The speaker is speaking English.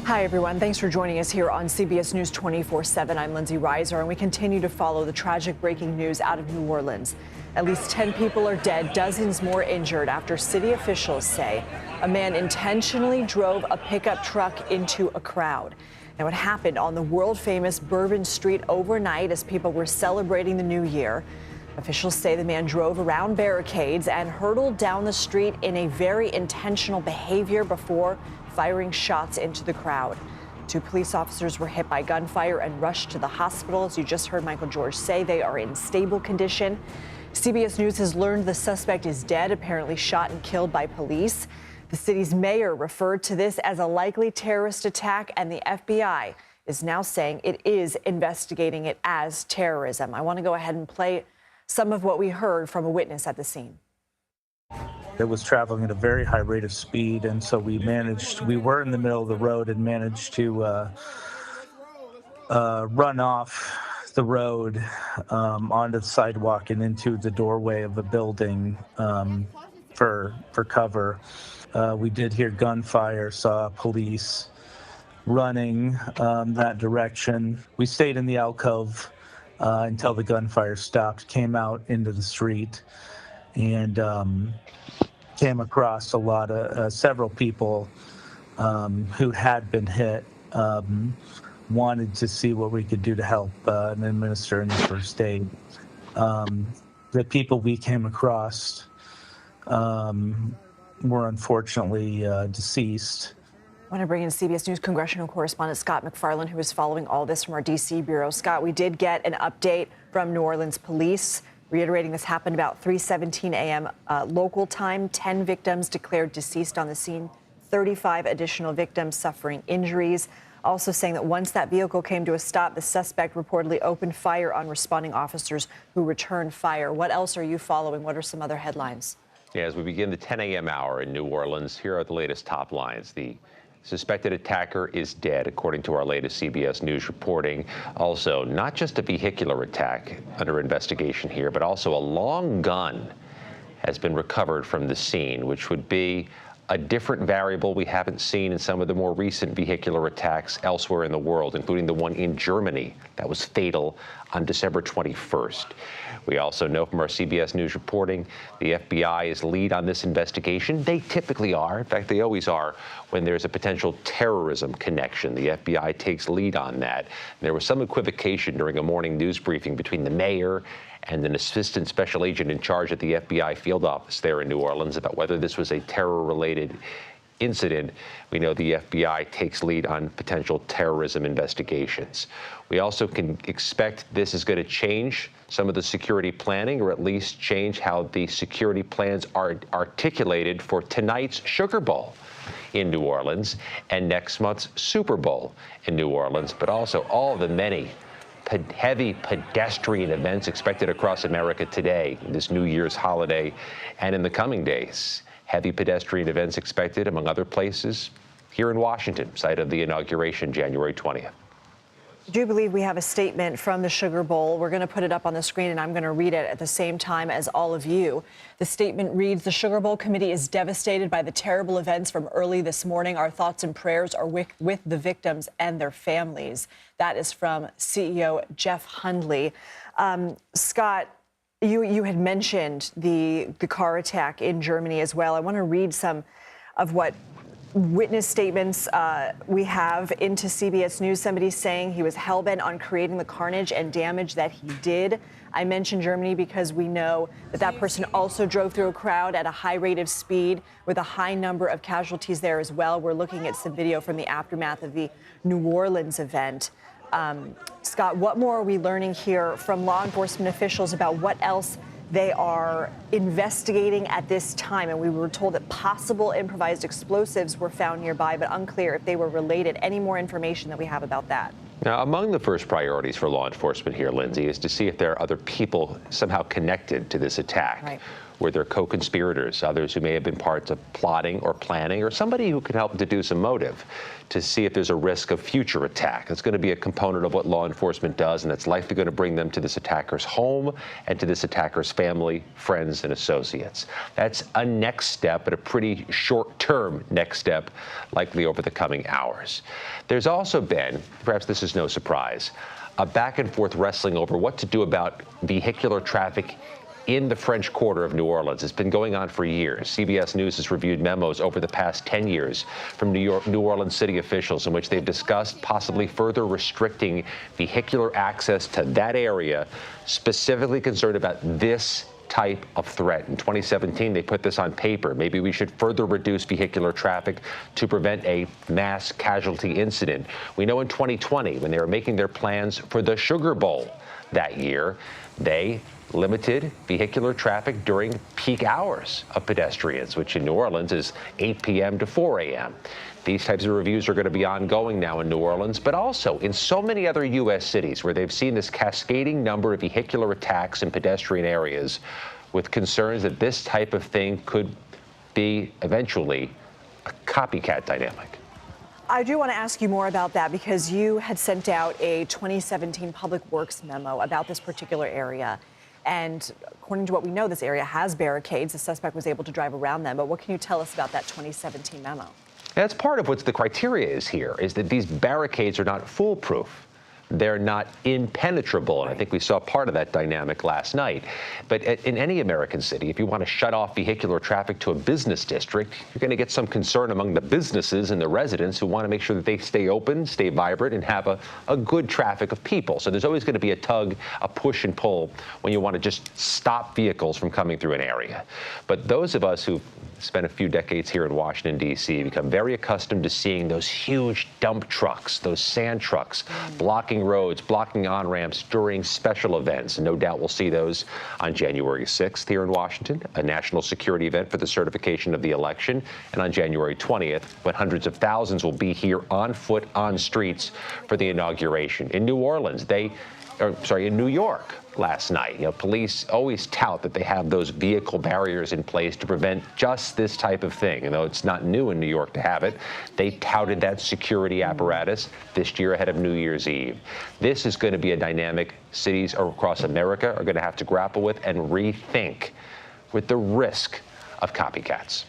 Hi, everyone. Thanks for joining us here on CBS News 24/7. I'm Lindsay Reiser, and we continue to follow the tragic breaking news out of New Orleans. At least 10 people are dead, dozens more injured after city officials say a man intentionally drove a pickup truck into a crowd. Now, it happened on the world-famous Bourbon Street overnight as people were celebrating the new year. Officials say the man drove around barricades and hurtled down the street in a very intentional behavior before firing shots into the crowd. 2 police officers were hit by gunfire and rushed to the hospital. As you just heard Michael George say, they are in stable condition. CBS News has learned the suspect is dead, apparently shot and killed by police. The city's mayor referred to this as a likely terrorist attack, and the FBI is now saying it is investigating it as terrorism. I want to go ahead and play some of what we heard from a witness at the scene. It was traveling at a very high rate of speed, and so we were in the middle of the road and managed to run off the road onto the sidewalk and into the doorway of a building for cover. We did hear gunfire, saw police running that direction. We stayed in the alcove until the gunfire stopped, came out into the street, and came across several people who had been hit. Wanted to see what we could do to help and administer any first aid. The people we came across were unfortunately deceased. I want to bring in CBS News congressional correspondent Scott MacFarlane, who is following all this from our D.C. bureau. Scott, we did get an update from New Orleans police reiterating this happened about 3:17 a.m. Local time. 10 victims declared deceased on the scene, 35 additional victims suffering injuries. Also saying that once that vehicle came to a stop, the suspect reportedly opened fire on responding officers who returned fire. What else are you following? What are some other headlines? Yeah, as we begin the 10 a.m. hour in New Orleans, here are the latest top lines. The suspected attacker is dead, according to our latest CBS News reporting. Also, not just a vehicular attack under investigation here, but also a long gun has been recovered from the scene, which would be a different variable we haven't seen in some of the more recent vehicular attacks elsewhere in the world, including the one in Germany that was fatal on December 21st. We also know from our CBS News reporting the FBI is lead on this investigation. They typically are. In fact, they always are when there's a potential terrorism connection. The FBI takes lead on that. There was some equivocation during a morning news briefing between the mayor and an assistant special agent in charge at the FBI field office there in New Orleans about whether this was a terror-related incident. We know the FBI takes lead on potential terrorism investigations. We also can expect this is going to change some of the security planning, or at least change how the security plans are articulated for tonight's Sugar Bowl in New Orleans and next month's Super Bowl in New Orleans, but also all the many heavy pedestrian events expected across America today, this New Year's holiday, and in the coming days. Heavy pedestrian events expected, among other places, here in Washington, site of the inauguration, January 20th. I do believe we have a statement from the Sugar Bowl. We're going to put it up on the screen, and I'm going to read it at the same time as all of you. The statement reads, "The Sugar Bowl committee is devastated by the terrible events from early this morning. Our thoughts and prayers are with the victims and their families." That is from CEO Jeff Hundley. Scott, you had mentioned the car attack in Germany as well. I want to read some of what witness statements we have into CBS News. Somebody saying he was hell-bent on creating the carnage and damage that he did. I mentioned Germany because we know that that person also drove through a crowd at a high rate of speed with a high number of casualties there as well. We're looking at some video from the aftermath of the New Orleans event. Scott, what more are we learning here from law enforcement officials about what else they are investigating at this time? And we were told that possible improvised explosives were found nearby, but unclear if they were related. Any more information that we have about that? Now, among the first priorities for law enforcement here, Lindsay, is to see if there are other people somehow connected to this attack. Right. were there co-conspirators, others who may have been parts of plotting or planning, or somebody who could help deduce a motive to see if there's a risk of future attack. It's going to be a component of what law enforcement does, and it's likely going to bring them to this attacker's home and to this attacker's family, friends, and associates. That's a next step, but a pretty short-term next step, likely over the coming hours. There's also been, perhaps this is no surprise, a back-and-forth wrestling over what to do about vehicular traffic in the French Quarter of New Orleans. It's been going on for years. CBS News has reviewed memos over the past 10 years from New Orleans city officials in which they've discussed possibly further restricting vehicular access to that area, specifically concerned about this type of threat. In 2017, they put this on paper. Maybe we should further reduce vehicular traffic to prevent a mass casualty incident. We know in 2020, when they were making their plans for the Sugar Bowl that year, they limited vehicular traffic during peak hours of pedestrians, which in New Orleans is 8 p.m. to 4 a.m. These types of reviews are going to be ongoing now in New Orleans, but also in so many other U.S. cities where they've seen this cascading number of vehicular attacks in pedestrian areas, with concerns that this type of thing could be eventually a copycat dynamic. I do want to ask you more about that because you had sent out a 2017 Public Works memo about this particular area. And according to what we know, this area has barricades. The suspect was able to drive around them. But what can you tell us about that 2017 memo? That's part of what the criteria is here, is that these barricades are not foolproof. They're not impenetrable, and I think we saw part of that dynamic last night. But in any American city, if you want to shut off vehicular traffic to a business district, you're going to get some concern among the businesses and the residents who want to make sure that they stay open, stay vibrant, and have a good traffic of people. So there's always going to be a push and pull when you want to just stop vehicles from coming through an area. But those of us who've spent a few decades here in Washington, D.C., become very accustomed to seeing those huge dump trucks, those sand trucks, blocking roads, blocking on-ramps during special events. And no doubt we'll see those on January 6th here in Washington, a national security event for the certification of the election, and on January 20th, when hundreds of thousands will be here on foot, on streets for the inauguration. In New Orleans, in New York last night, police always tout that they have those vehicle barriers in place to prevent just this type of thing. And though it's not new in New York to have it, they touted that security apparatus this year ahead of New Year's Eve. This is going to be a dynamic cities across America are going to have to grapple with and rethink, with the risk of copycats.